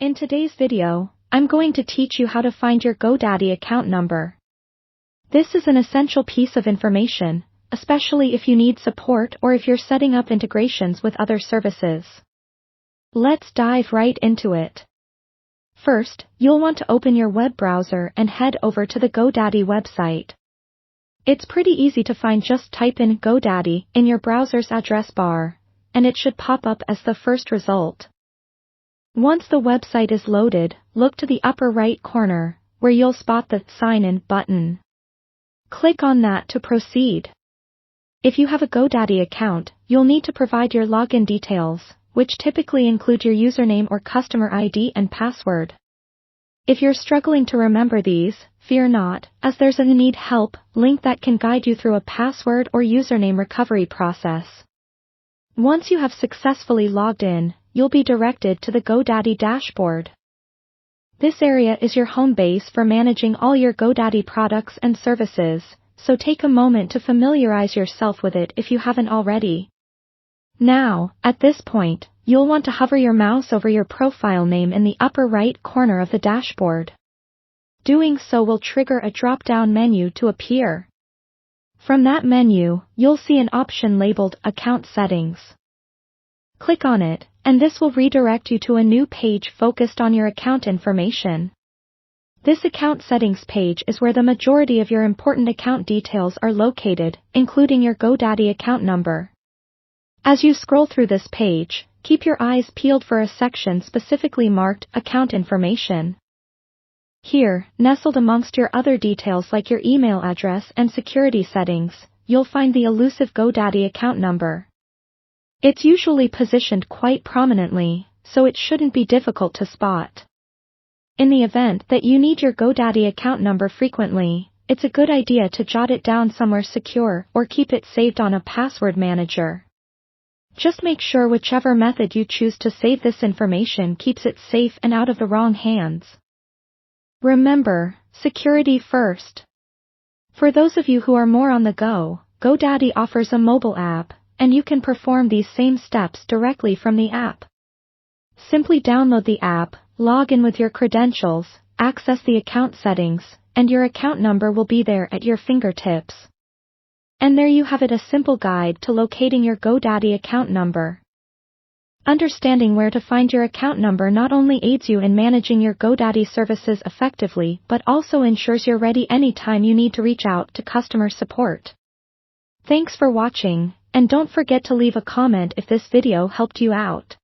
In today's video, I'm going to teach you how to find your Godaddy account number. This is an essential piece of information, especially if you need support or if you're setting up integrations with other services. Let's dive right into it. First, you'll want to open your web browser and head over to the Godaddy website. It's pretty easy to find. Just type in Godaddy in your browser's address bar, and it should pop up as the first result. Once the website is loaded, look to the upper right corner, where you'll spot the Sign In button. Click on that to proceed. If you have a Godaddy account, you'll need to provide your login details, which typically include your username or customer ID and password. If you're struggling to remember these, fear not, as there's a Need Help link that can guide you through a password or username recovery process. Once you have successfully logged in, you'll be directed to the Godaddy dashboard. This area is your home base for managing all your Godaddy products and services, so take a moment to familiarize yourself with it if you haven't already. Now, at this point, you'll want to hover your mouse over your profile name in the upper right corner of the dashboard. Doing so will trigger a drop-down menu to appear. From that menu, you'll see an option labeled Account Settings. Click on it, and this will redirect you to a new page focused on your account information. This account settings page is where the majority of your important account details are located, including your Godaddy account number. As you scroll through this page, keep your eyes peeled for a section specifically marked Account Information. Here, nestled amongst your other details like your email address and security settings, you'll find the elusive Godaddy account number. It's usually positioned quite prominently, so it shouldn't be difficult to spot. In the event that you need your Godaddy account number frequently, it's a good idea to jot it down somewhere secure or keep it saved on a password manager. Just make sure whichever method you choose to save this information keeps it safe and out of the wrong hands. Remember, security first. For those of you who are more on the go, Godaddy offers a mobile app, and you can perform these same steps directly from the app. Simply download the app, log in with your credentials, access the account settings, and your account number will be there at your fingertips. And there you have it, a simple guide to locating your Godaddy account number. Understanding where to find your account number not only aids you in managing your Godaddy services effectively but also ensures you're ready anytime you need to reach out to customer support. Thanks for watching, and don't forget to leave a comment if this video helped you out.